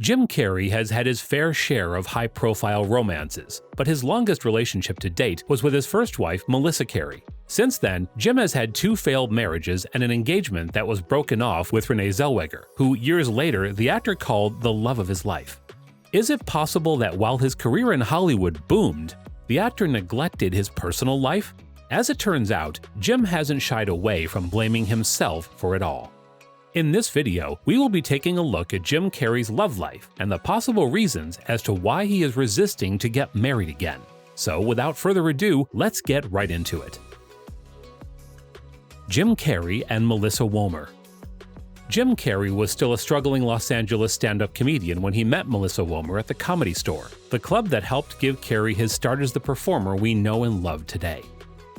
Jim Carrey has had his fair share of high-profile romances, but his longest relationship to date was with his first wife, Melissa Carey. Since then, Jim has had 2 failed marriages and an engagement that was broken off with Renee Zellweger, who years later the actor called the love of his life. Is it possible that while his career in Hollywood boomed, the actor neglected his personal life? As it turns out, Jim hasn't shied away from blaming himself for it all. In this video, we will be taking a look at Jim Carrey's love life and the possible reasons as to why he is resisting to get married again. So without further ado, let's get right into it. Jim Carrey and Melissa Womer. Jim Carrey was still a struggling Los Angeles stand-up comedian when he met Melissa Womer at the Comedy Store, the club that helped give Carrey his start as the performer we know and love today.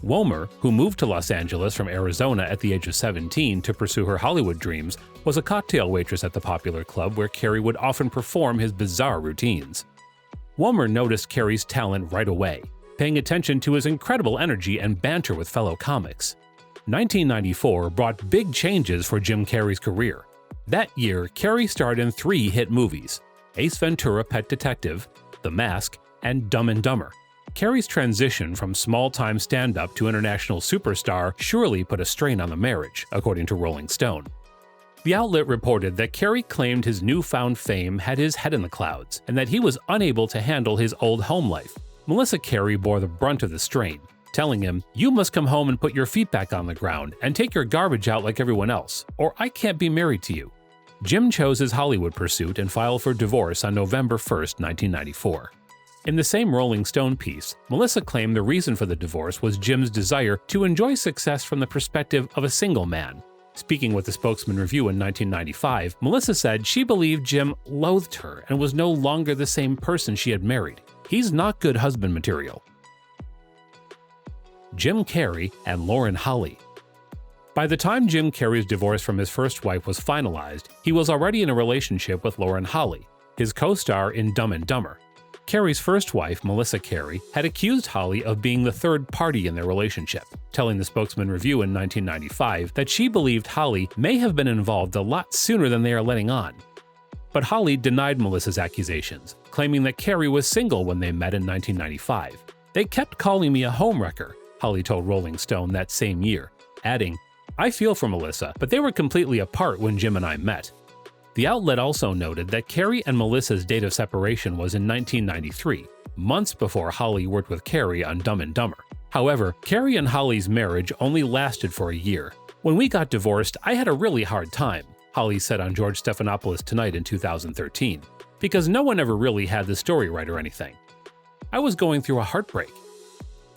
Womer, who moved to Los Angeles from Arizona at the age of 17 to pursue her Hollywood dreams, was a cocktail waitress at the popular club where Carrey would often perform his bizarre routines. Womer noticed Carrey's talent right away, paying attention to his incredible energy and banter with fellow comics. 1994 brought big changes for Jim Carrey's career. That year, Carrey starred in 3 hit movies: Ace Ventura: Pet Detective, The Mask, and Dumb and Dumber. Carrey's transition from small-time stand-up to international superstar surely put a strain on the marriage, according to Rolling Stone. The outlet reported that Carrey claimed his newfound fame had his head in the clouds, and that he was unable to handle his old home life. Melissa Carrey bore the brunt of the strain, telling him, "You must come home and put your feet back on the ground and take your garbage out like everyone else, or I can't be married to you." Jim chose his Hollywood pursuit and filed for divorce on November 1st, 1994. In the same Rolling Stone piece, Melissa claimed the reason for the divorce was Jim's desire to enjoy success from the perspective of a single man. Speaking with the Spokesman Review in 1995, Melissa said she believed Jim loathed her and was no longer the same person she had married. He's not good husband material. Jim Carrey and Lauren Holly. By the time Jim Carrey's divorce from his first wife was finalized, he was already in a relationship with Lauren Holly, his co-star in Dumb and Dumber. Carrey's first wife, Melissa Carey, had accused Holly of being the third party in their relationship, telling the Spokesman Review in 1995 that she believed Holly may have been involved a lot sooner than they are letting on. But Holly denied Melissa's accusations, claiming that Carrey was single when they met in 1995. "They kept calling me a homewrecker," Holly told Rolling Stone that same year, adding, "I feel for Melissa, but they were completely apart when Jim and I met." The outlet also noted that Carrey and Melissa's date of separation was in 1993, months before Holly worked with Carrey on Dumb and Dumber. However, Carrey and Holly's marriage only lasted for a year. "When we got divorced, I had a really hard time," Holly said on George Stephanopoulos Tonight in 2013, "because no one ever really had the story right or anything. I was going through a heartbreak."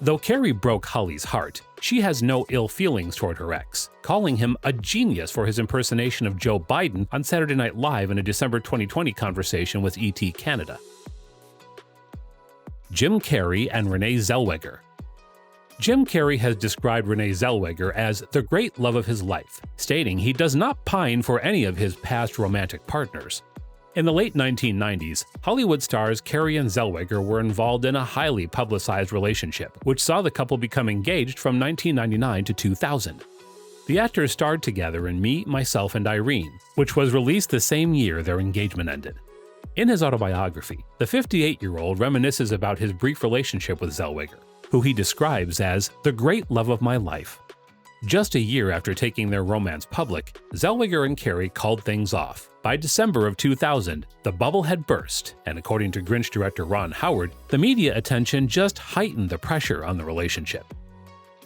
Though Carrey broke Holly's heart, she has no ill feelings toward her ex, calling him a genius for his impersonation of Joe Biden on Saturday Night Live in a December 2020 conversation with ET Canada. Jim Carrey and Renee Zellweger. Jim Carrey has described Renee Zellweger as the great love of his life, stating he does not pine for any of his past romantic partners. In the late 1990s, Hollywood stars Carrey and Zellweger were involved in a highly publicized relationship, which saw the couple become engaged from 1999 to 2000. The actors starred together in Me, Myself, and Irene, which was released the same year their engagement ended. In his autobiography, the 58-year-old reminisces about his brief relationship with Zellweger, who he describes as the great love of my life. Just a year after taking their romance public, Zellweger and Carrey called things off. By December of 2000, the bubble had burst, and according to Grinch director Ron Howard, the media attention just heightened the pressure on the relationship.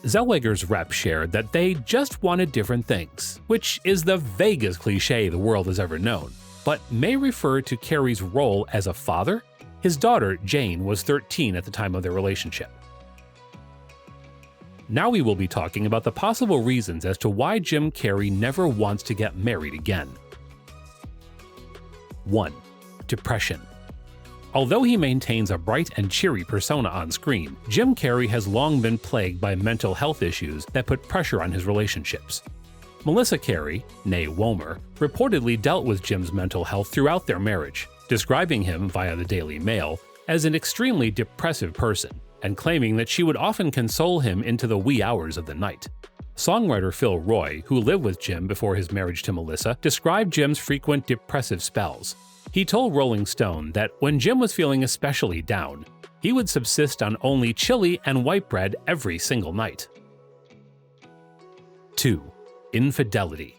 Zellweger's rep shared that they just wanted different things, which is the vaguest cliche the world has ever known, but may refer to Carrey's role as a father. His daughter, Jane, was 13 at the time of their relationship. Now we will be talking about the possible reasons as to why Jim Carrey never wants to get married again. 1. Depression. Although he maintains a bright and cheery persona on screen, Jim Carrey has long been plagued by mental health issues that put pressure on his relationships. Melissa Carey, née Womer, reportedly dealt with Jim's mental health throughout their marriage, describing him via the Daily Mail as an extremely depressive person, and claiming that she would often console him into the wee hours of the night. Songwriter Phil Roy, who lived with Jim before his marriage to Melissa, described Jim's frequent depressive spells. He told Rolling Stone that when Jim was feeling especially down, he would subsist on only chili and white bread every single night. 2. Infidelity.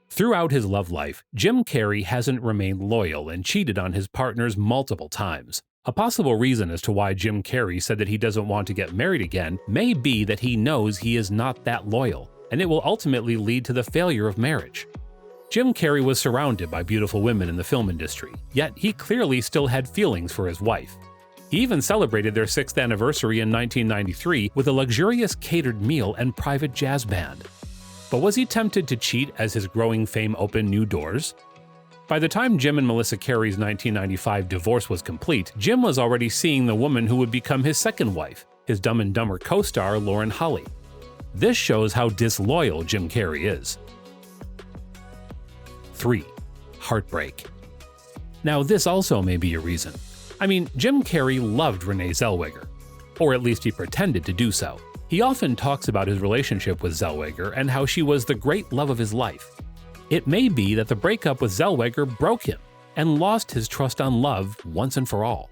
Throughout his love life, Jim Carrey hasn't remained loyal and cheated on his partners multiple times. A possible reason as to why Jim Carrey said that he doesn't want to get married again may be that he knows he is not that loyal, and it will ultimately lead to the failure of marriage. Jim Carrey was surrounded by beautiful women in the film industry, yet he clearly still had feelings for his wife. He even celebrated their 6th anniversary in 1993 with a luxurious catered meal and private jazz band. But was he tempted to cheat as his growing fame opened new doors? By the time Jim and Melissa Carey's 1995 divorce was complete, Jim was already seeing the woman who would become his second wife, his Dumb and Dumber co-star Lauren Holly. This shows how disloyal Jim Carrey is. 3. Heartbreak. Now this also may be a reason. I mean, Jim Carrey loved Renee Zellweger. Or at least he pretended to do so. He often talks about his relationship with Zellweger and how she was the great love of his life. It may be that the breakup with Zellweger broke him and lost his trust on love once and for all.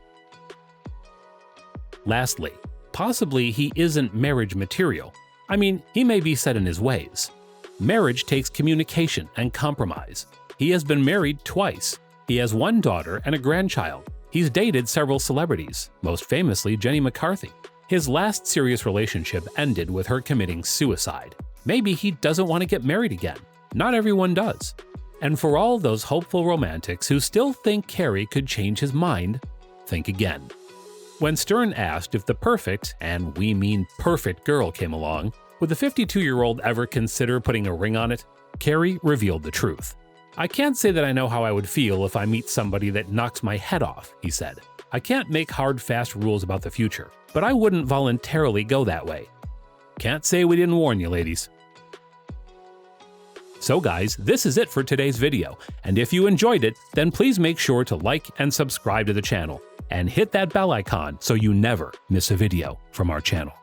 Lastly, possibly he isn't marriage material. I mean, he may be set in his ways. Marriage takes communication and compromise. He has been married twice. He has one daughter and a grandchild. He's dated several celebrities, most famously Jenny McCarthy. His last serious relationship ended with her committing suicide. Maybe he doesn't want to get married again. Not everyone does. And for all those hopeful romantics who still think Carrey could change his mind, think again. When Stern asked if the perfect, and we mean perfect girl came along, would the 52-year-old ever consider putting a ring on it? Carrey revealed the truth. "I can't say that I know how I would feel if I meet somebody that knocks my head off," he said. "I can't make hard, fast rules about the future, but I wouldn't voluntarily go that way." Can't say we didn't warn you, ladies. So guys, this is it for today's video, and if you enjoyed it, then please make sure to like and subscribe to the channel, and hit that bell icon so you never miss a video from our channel.